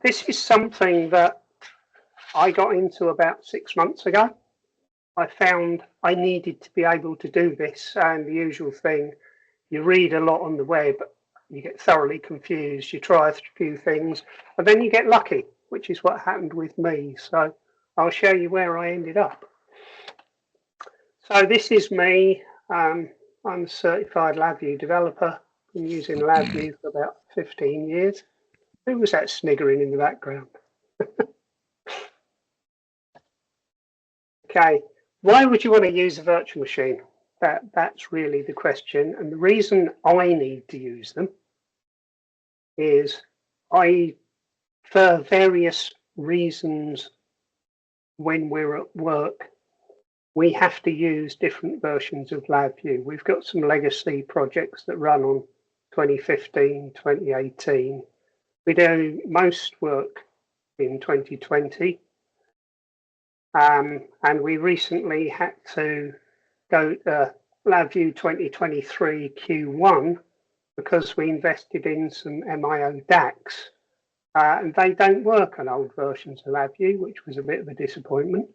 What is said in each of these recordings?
This is something that I got into about 6 months ago. I found I needed to be able to do this, and the usual thing, you read a lot on the web, you get thoroughly confused, you try a few things, and then you get lucky, which is what happened with me. So I'll show you where I ended up. So this is me. I'm a certified LabVIEW developer. Been using LabVIEW for about 15 years. Who was that sniggering in the background? Okay, why would you want to use a virtual machine? That's really the question. And the reason I need to use them is for various reasons, when we're at work, we have to use different versions of LabVIEW. We've got some legacy projects that run on 2015, 2018. We do most work in 2020. And we recently had to go to LabVIEW 2023 Q1 because we invested in some MIO DACs. And they don't work on old versions of LabVIEW, which was a bit of a disappointment.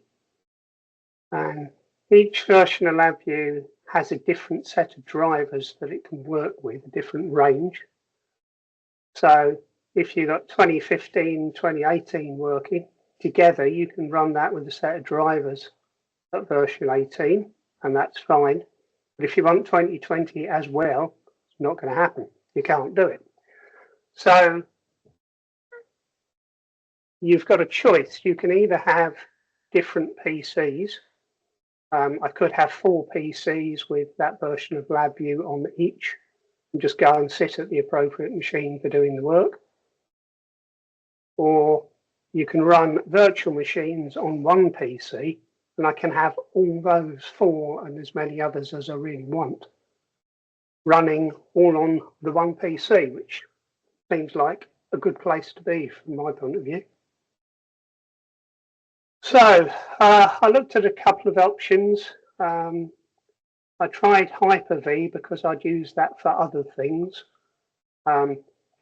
And each version of LabVIEW has a different set of drivers that it can work with, a different range. So if you've got 2015, 2018 working together, you can run that with a set of drivers at version 18, and that's fine. But if you want 2020 as well, it's not going to happen. You can't do it. So you've got a choice. You can either have different PCs. I could have 4 PCs with that version of LabVIEW on each and just go and sit at the appropriate machine for doing the work. Or you can run virtual machines on one PC, and I can have all those 4 and as many others as I really want running all on the one PC, which seems like a good place to be from my point of view. So I looked at a couple of options. I tried Hyper-V because I'd use that for other things.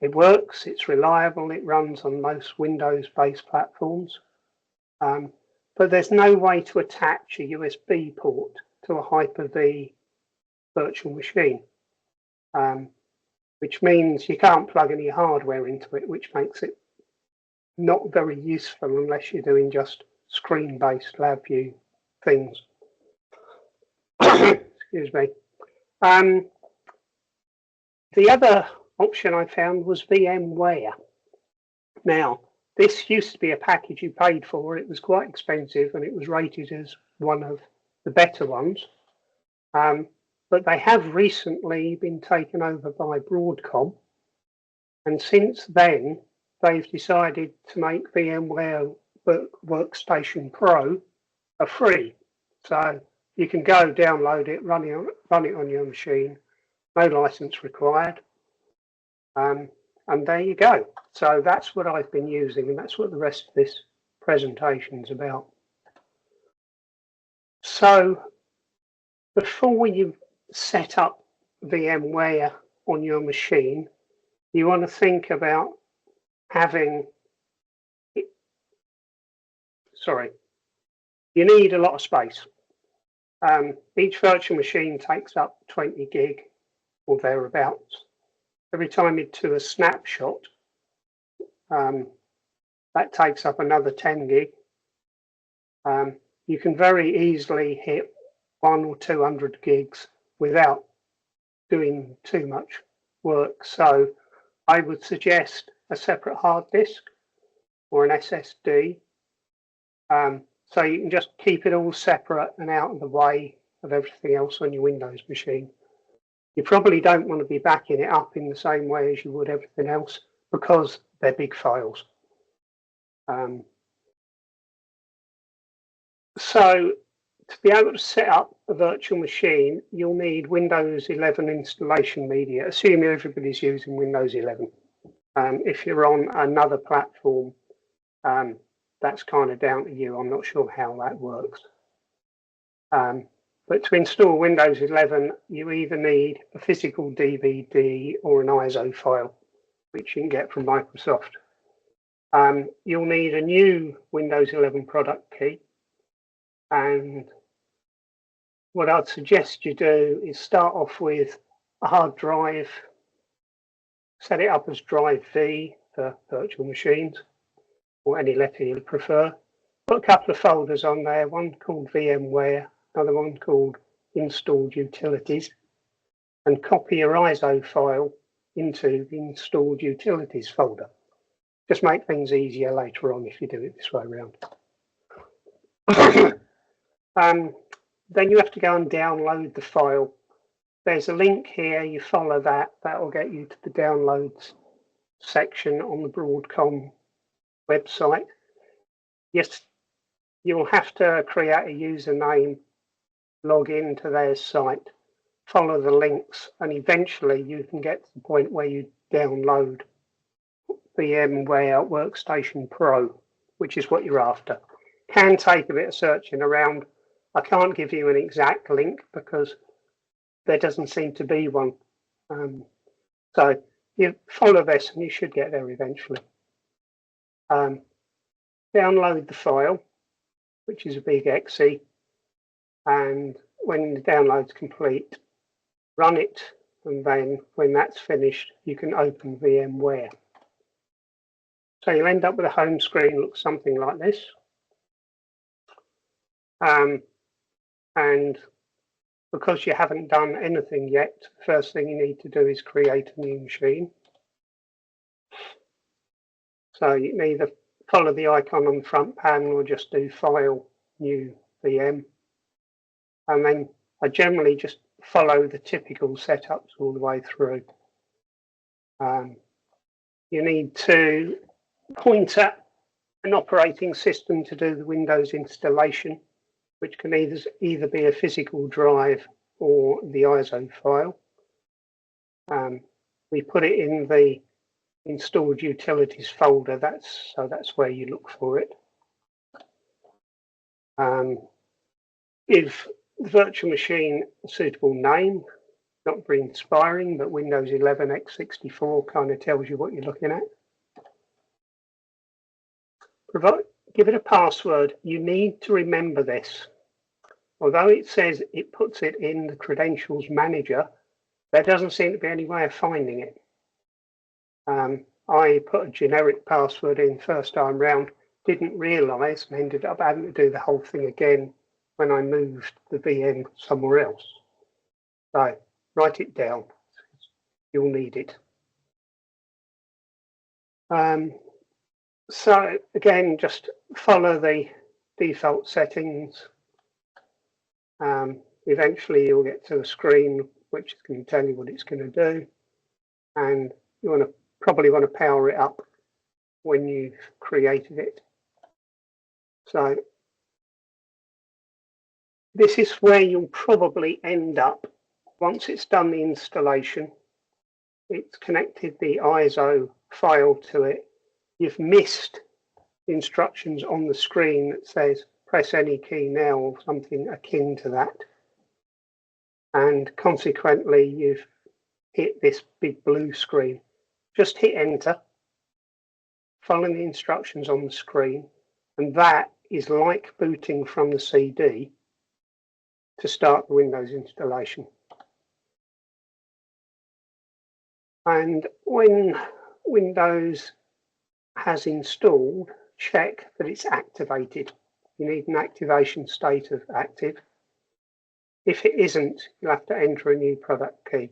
It works, it's reliable, it runs on most Windows-based platforms. But there's no way to attach a USB port to a Hyper-V virtual machine, which means you can't plug any hardware into it, which makes it not very useful unless you're doing just screen-based LabVIEW things. Excuse me. The other option I found was VMware. Now, this used to be a package you paid for. It was quite expensive and it was rated as one of the better ones. But they have recently been taken over by Broadcom. And since then, they've decided to make VMware Workstation Pro a free. So you can go download it, run it on your machine, no license required. And there you go. So that's what I've been using, and that's what the rest of this presentation is about. So before you set up VMware on your machine, you want to think about having, you need a lot of space. Each virtual machine takes up 20 gig or thereabouts. Every time you do a snapshot, that takes up another 10 gig. You can very easily hit 100 or 200 gigs without doing too much work. So I would suggest a separate hard disk or an SSD. So you can just keep it all separate and out of the way of everything else on your Windows machine. You probably don't want to be backing it up in the same way as you would everything else because they're big files. So to be able to set up a virtual machine, you'll need Windows 11 installation media, assuming everybody's using Windows 11. If you're on another platform, that's kind of down to you. I'm not sure how that works. But to install Windows 11, you either need a physical DVD or an ISO file. which you can get from Microsoft. You'll need a new Windows 11 product key, and what I'd suggest you do is start off with a hard drive, set it up as drive V for virtual machines, or any letter you prefer. Put a couple of folders on there, one called VMware, another one called Installed Utilities, and copy your ISO file into the Installed Utilities folder. Just make things easier later on if you do it this way around. Then you have to go and download the file. There's a link here, you follow that, that will get you to the downloads section on the Broadcom website. Yes, you'll have to create a username, log into their site, follow the links, and eventually you can get to the point where you download VMware Workstation Pro, which is what you're after. Can take a bit of searching around. I can't give you an exact link because there doesn't seem to be one. So you follow this and you should get there eventually. Download the file, which is a big exe, and when the download's complete, run it, and then when that's finished, you can open VMware. So you'll end up with a home screen, looks something like this. And because you haven't done anything yet, the first thing you need to do is create a new machine. So you can either follow the icon on the front panel or just do File, New VM. And then I generally just follow the typical setups all the way through. You need to point at an operating system to do the Windows installation, which can either be a physical drive or the ISO file. We put it in the Installed Utilities folder, that's where you look for it. Give the virtual machine a suitable name, not very inspiring, but Windows 11 x64 kind of tells you what you're looking at. Give it a password. You need to remember this. Although it says it puts it in the credentials manager, there doesn't seem to be any way of finding it. I put a generic password in first time round, didn't realise, and ended up having to do the whole thing again when I moved the VM somewhere else. So write it down. You'll need it. So again, just follow the default settings. Eventually you'll get to a screen which is going to tell you what it's going to do, and you probably want to power it up when you've created it. So this is where you'll probably end up once it's done the installation. It's connected the ISO file to it. You've missed the instructions on the screen that says press any key now or something akin to that. And consequently, you've hit this big blue screen. Just hit enter, follow the instructions on the screen, and that is like booting from the CD to start the Windows installation. And when Windows has installed, check that it's activated. You need an activation state of active. If it isn't, you'll have to enter a new product key.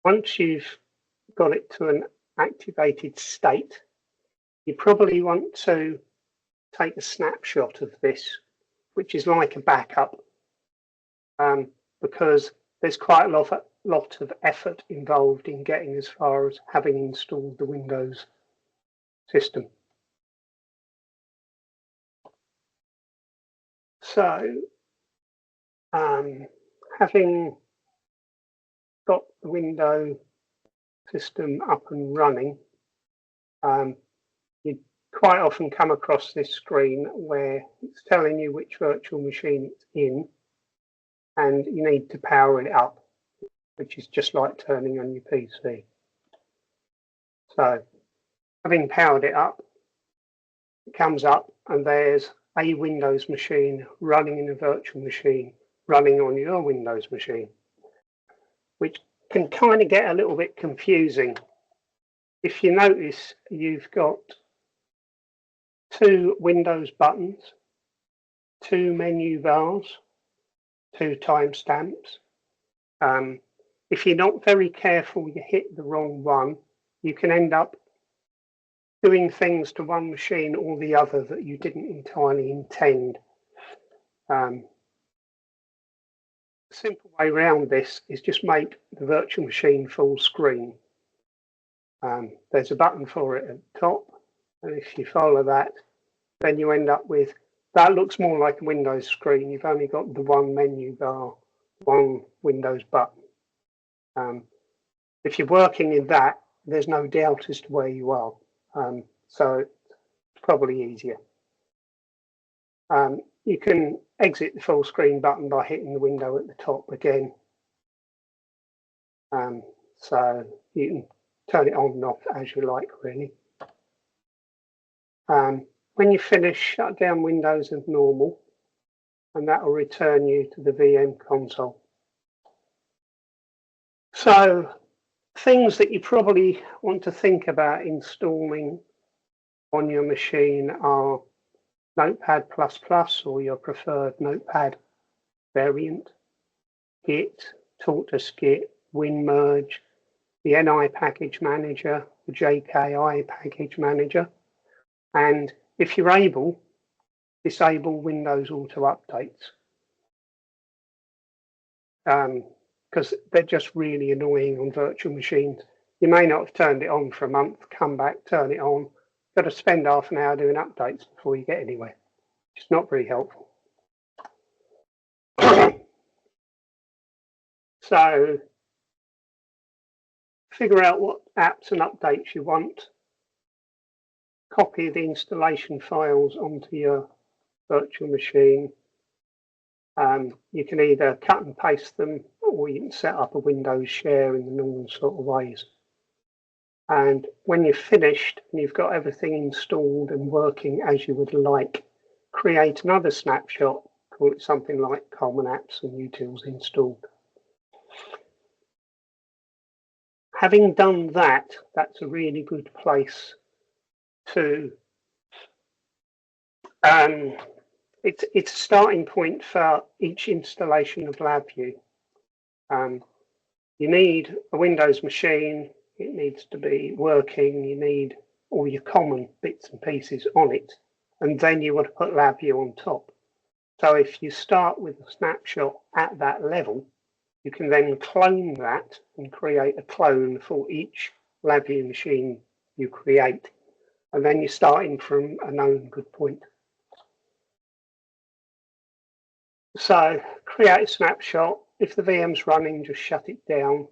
Once you've got it to an activated state, you probably want to take a snapshot of this, which is like a backup, because there's quite a lot of effort involved in getting as far as having installed the Windows system. So, having got the Windows system up and running, you quite often come across this screen where it's telling you which virtual machine it's in, and you need to power it up. which is just like turning on your PC. So having powered it up, it comes up and there's a Windows machine running in a virtual machine running on your Windows machine, which can kind of get a little bit confusing. If you notice, you've got 2 Windows buttons, 2 menu bars, 2 timestamps. If you're not very careful, you hit the wrong one, you can end up doing things to one machine or the other that you didn't entirely intend. The simple way around this is just make the virtual machine full screen. There's a button for it at the top, and if you follow that, then you end up with, that looks more like a Windows screen. You've only got the 1 menu bar, 1 Windows button. If you're working in that, there's no doubt as to where you are. So it's probably easier. You can exit the full screen button by hitting the window at the top again. So you can turn it on and off as you like, really. When you finish, shut down Windows as normal, and that will return you to the VM console. So things that you probably want to think about installing on your machine are Notepad++ or your preferred Notepad variant, Git, TalkToSkit, WinMerge, the NI package manager, the JKI package manager, and if you're able, disable Windows auto updates, because they're just really annoying on virtual machines. You may not have turned it on for a month, come back, turn it on, got to spend half an hour doing updates before you get anywhere. It's not very helpful. So figure out what apps and updates you want, copy the installation files onto your virtual machine. You can either cut and paste them, or you can set up a Windows share in the normal sort of ways. And when you're finished and you've got everything installed and working as you would like, create another snapshot, call it something like Common Apps and Utils installed. Having done that, that's a really good place to, it's a starting point for each installation of LabVIEW. You need a Windows machine, it needs to be working, you need all your common bits and pieces on it, and then you want to put LabVIEW on top. So if you start with a snapshot at that level, you can then clone that and create a clone for each LabVIEW machine you create. And then you're starting from a known good point. So create a snapshot. If the VM's running, just shut it down.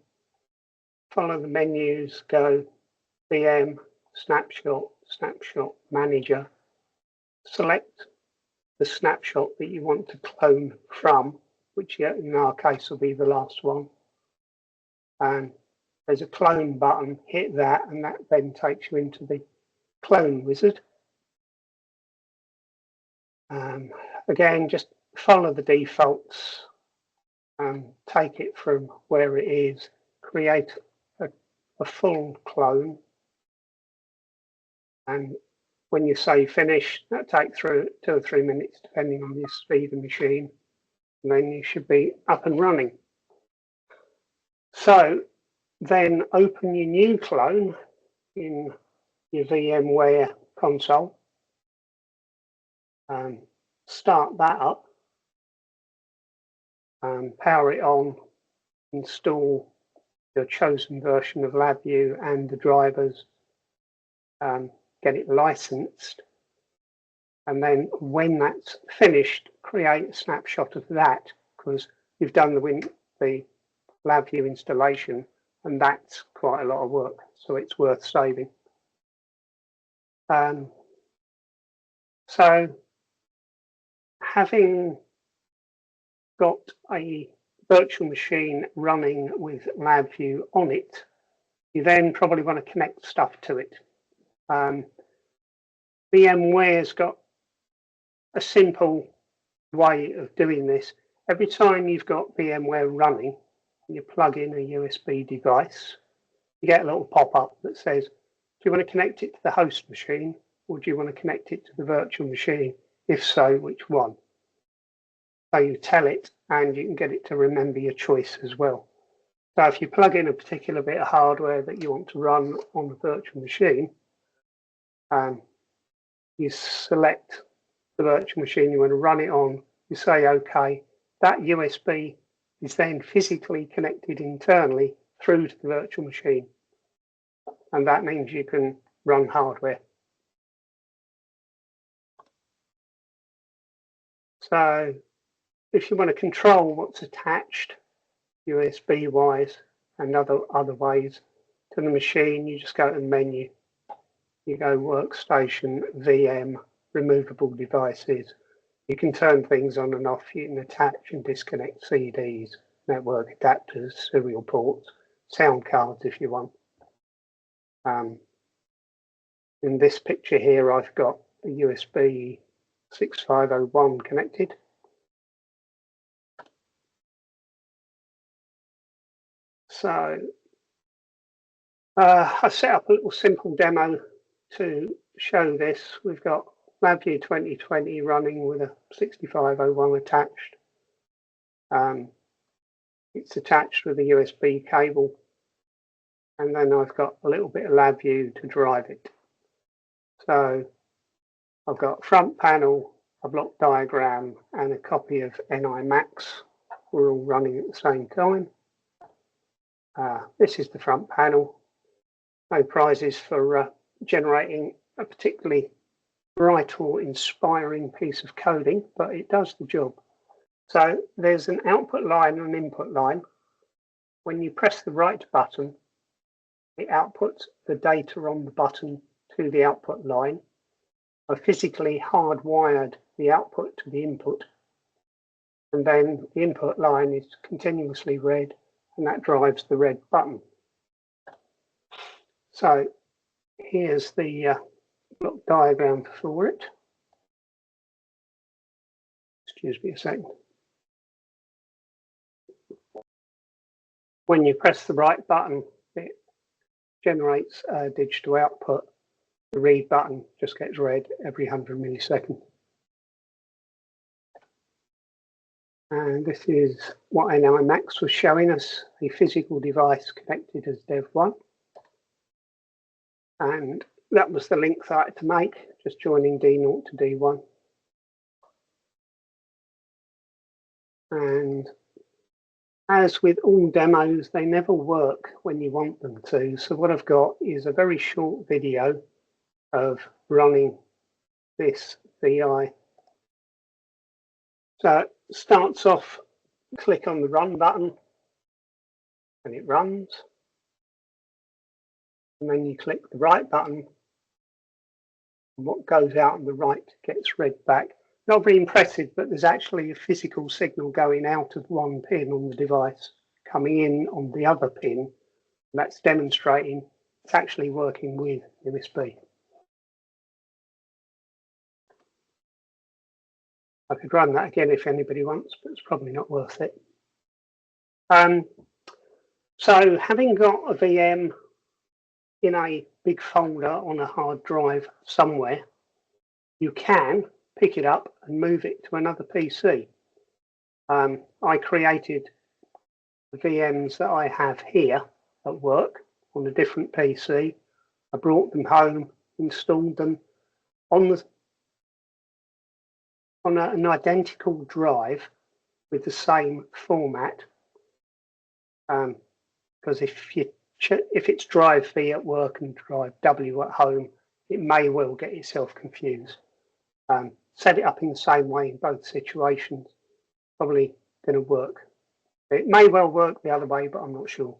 Follow the menus, go VM, snapshot, snapshot manager. Select the snapshot that you want to clone from, which in our case will be the last one. And there's a clone button, hit that, and that then takes you into the clone wizard. Again, just follow the defaults, take it from where it is, create a full clone. And when you say finish, that takes through 2 or 3 minutes, depending on the speed of the machine. And then you should be up and running. So then open your new clone in your VMware console. Start that up. Power it on, install your chosen version of LabVIEW and the drivers, get it licensed, and then when that's finished, create a snapshot of that, because you've done the LabVIEW installation, and that's quite a lot of work, so it's worth saving. So having got a virtual machine running with LabVIEW on it, you then probably want to connect stuff to it. VMware's got a simple way of doing this. Every time you've got VMware running, you plug in a USB device, you get a little pop-up that says, do you want to connect it to the host machine, or do you want to connect it to the virtual machine? If so, which one? So you tell it, and you can get it to remember your choice as well. So if you plug in a particular bit of hardware that you want to run on the virtual machine, you select the virtual machine you want to run it on, you say OK. That USB is then physically connected internally through to the virtual machine. And that means you can run hardware. So if you want to control what's attached USB wise and other ways to the machine, you just go to the menu. You go workstation, VM, removable devices. You can turn things on and off. You can attach and disconnect CDs, network adapters, serial ports, sound cards if you want. In this picture here, I've got a USB 6501 connected. So I set up a little simple demo to show this. We've got LabVIEW 2020 running with a 6501 attached. It's attached with a USB cable, and then I've got a little bit of LabVIEW to drive it. So I've got front panel, a block diagram, and a copy of NIMax. We're all running at the same time. This is the front panel. No prizes for generating a particularly bright or inspiring piece of coding, but it does the job. So there's an output line and an input line. When you press the right button, it outputs the data on the button to the output line. I physically hardwired the output to the input, and then the input line is continuously read, and that drives the red button. So here's the block diagram for it. Excuse me a second. When you press the right button, it generates a digital output. The read button just gets read every 100 milliseconds. And this is what NIMax was showing us, a physical device connected as Dev1. And that was the link that I had to make, just joining D0 to D1. And as with all demos, they never work when you want them to. So what I've got is a very short video of running this VI. So it starts off, click on the run button, and it runs. And then you click the right button, and what goes out on the right gets read back. Not very impressive, but there's actually a physical signal going out of one pin on the device, coming in on the other pin. And that's demonstrating it's actually working with USB. I could run that again if anybody wants, but it's probably not worth it. So having got a VM in a big folder on a hard drive somewhere, you can pick it up and move it to another PC. I created the VMs that I have here at work on a different PC. I brought them home, installed them on an identical drive with the same format. Because if it's drive V at work and drive W at home, it may well get yourself confused. Set it up in the same way in both situations, probably going to work. It may well work the other way, but I'm not sure.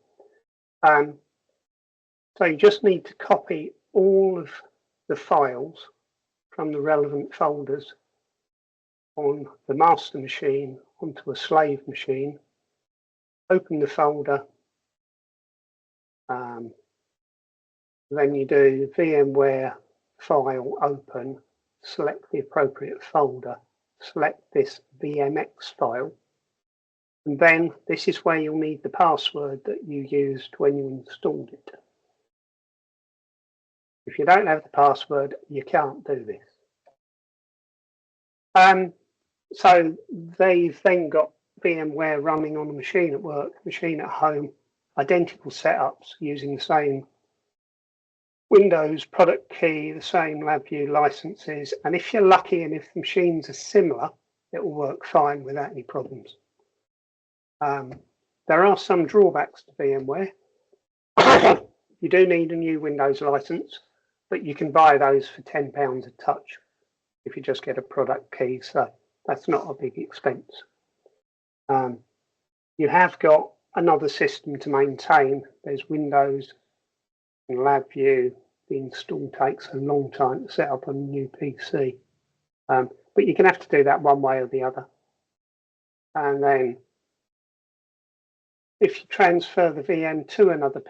So you just need to copy all of the files from the relevant folders on the master machine onto a slave machine, open the folder, then you do VMware file open, select the appropriate folder, select this VMX file, and then this is where you'll need the password that you used when you installed it. If you don't have the password, you can't do this. So they've then got VMware running on a machine at work, machine at home, identical setups using the same Windows product key, the same LabVIEW licenses, and if you're lucky and if the machines are similar, it will work fine without any problems. There are some drawbacks to VMware. You do need a new Windows license, but you can buy those for £10 a touch if you just get a product key, so that's not a big expense. You have got another system to maintain. There's Windows and LabVIEW. The install takes a long time to set up on a new PC, but you're going to have to do that one way or the other. And then if you transfer the VM to another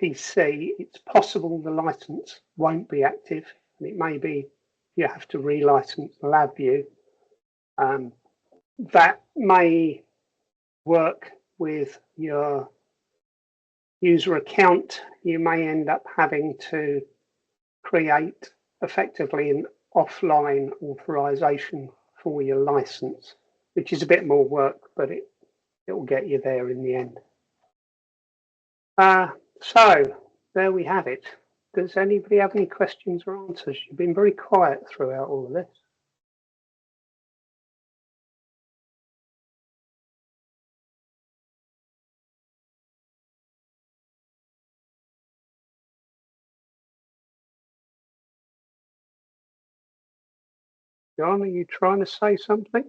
PC, it's possible the license won't be active, and it may be you have to relicense LabVIEW. That may work with your user account. You may end up having to create effectively an offline authorization for your license, which is a bit more work, but it will get you there in the end. So there we have it. Does anybody have any questions or answers? You've been very quiet throughout all of this. John, are you trying to say something?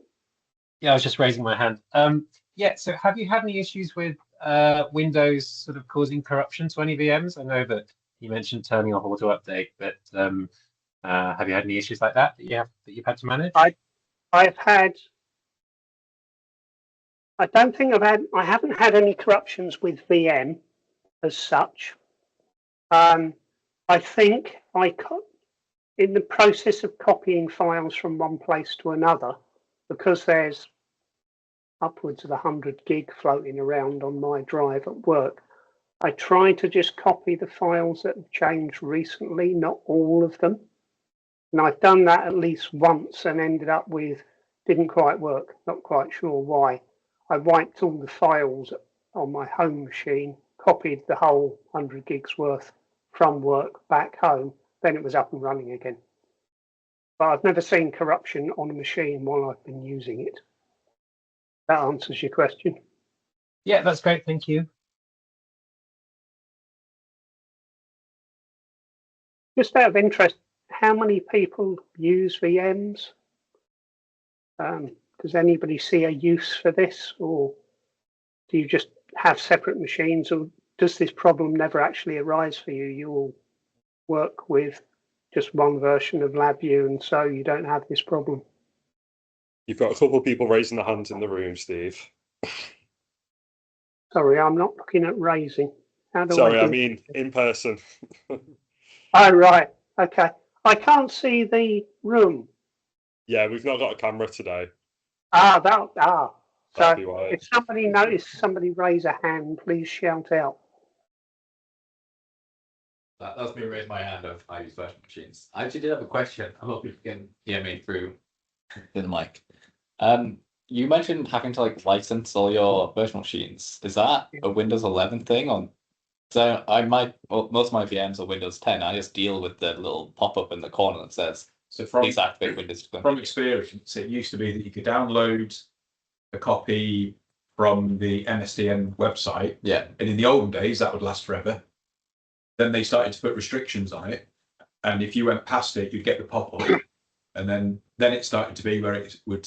Yeah, I was just raising my hand. Yeah, so have you had any issues with Windows sort of causing corruption to any VMs? I know that you mentioned turning off auto update, but have you had any issues like that you've had to manage? I haven't had any corruptions with VM as such. I think in the process of copying files from one place to another, because there's upwards of 100 gig floating around on my drive at work, I try to just copy the files that have changed recently, not all of them. And I've done that at least once and ended up with, didn't quite work, not quite sure why. I wiped all the files on my home machine, copied the whole 100 gigs worth from work back home, then it was up and running again. But I've never seen corruption on a machine while I've been using it. That answers your question. Yeah, that's great. Thank you. Just out of interest, how many people use VMs? Does anybody see a use for this, or do you just have separate machines, or does this problem never actually arise for you? You all work with just one version of LabVIEW, and so you don't have this problem. You've got a couple of people raising their hands in the room, Steve. Sorry, I'm not looking at raising. How do Sorry, I mean in person. Oh, right. Okay. I can't see the room. Yeah, we've not got a camera today. So if somebody noticed somebody raise a hand, please shout out. That's me raise my hand of I use virtual machines. I actually did have a question. I hope you can hear me through the mic. You mentioned having to license all your virtual machines. Is that a Windows 11 thing? So most of my VMs are Windows 10. I just deal with the little pop-up in the corner that says please activate Windows 10. From experience, it used to be that you could download a copy from the NSDN website. Yeah. And in the olden days, that would last forever. Then they started to put restrictions on it. And if you went past it, you'd get the pop-up. And then it started to be where it would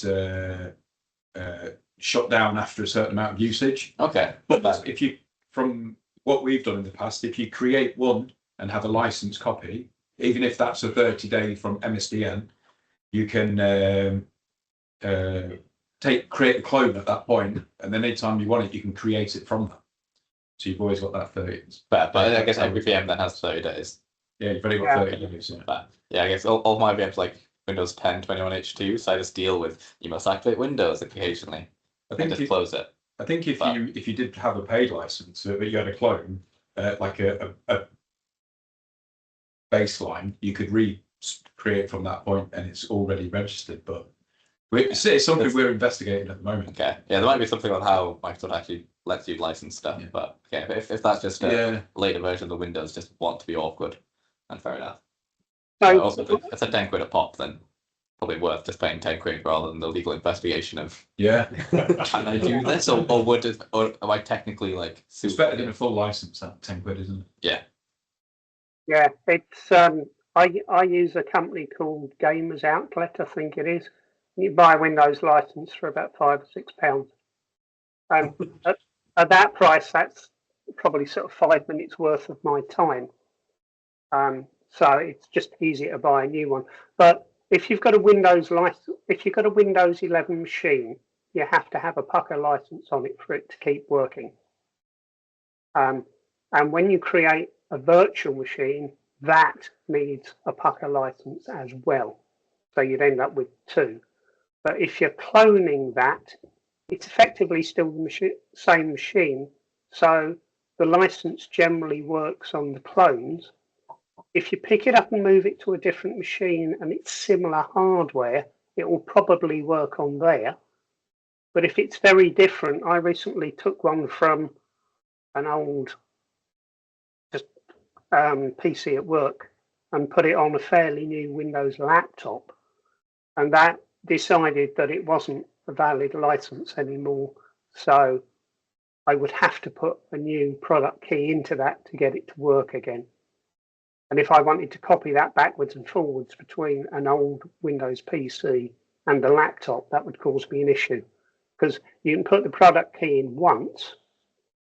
shut down after a certain amount of usage. Okay. But from what we've done in the past, if you create one and have a licensed copy, even if that's a 30-day from MSDN, you can create a clone at that point, and then anytime you want it, you can create it from that. So you've always got that 30. But I guess every VM then has 30 days. Yeah, you've only got 30 days. Yeah. But yeah, I guess all my VMs like Windows 10, 21H2, so I just deal with you must activate Windows occasionally. I think just close it. I think if you did have a paid license, but you had a clone, like a baseline, you could create from that point, and it's already registered. But it's something we're investigating at the moment. Okay, yeah, there might be something on how Microsoft actually lets you license stuff. Yeah. But okay, if that's just a later version of the Windows, just want to be awkward, and fair enough. So, also, if it's a 10 quid a pop, then probably worth just paying 10 quid rather than the legal investigation of can I do this or am I technically like it's better than a full license at 10 quid, isn't it? yeah, it's I use a company called Gamers Outlet, I think it is. You buy a Windows license for about £5 or £6. At that price, that's probably sort of 5 minutes worth of my time. So it's just easier to buy a new one. But if you've got a Windows license, if you've got a Windows 11 machine, you have to have a Pucker license on it for it to keep working. And when you create a virtual machine, that needs a Pucker license as well. So you'd end up with 2. But if you're cloning that, it's effectively still the same machine. So the license generally works on the clones. If you pick it up and move it to a different machine and it's similar hardware, it will probably work on there. But if it's very different, I recently took one from an old PC at work and put it on a fairly new Windows laptop, and that decided that it wasn't a valid license anymore. So I would have to put a new product key into that to get it to work again. And if I wanted to copy that backwards and forwards between an old Windows PC and the laptop, that would cause me an issue, because you can put the product key in once,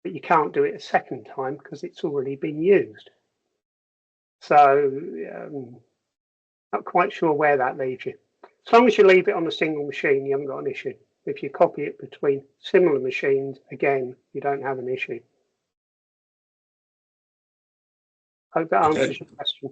but you can't do it a second time because it's already been used. So not quite sure where that leaves you. As long as you leave it on a single machine, you haven't got an issue. If you copy it between similar machines, again, you don't have an issue. Hope that answers your question.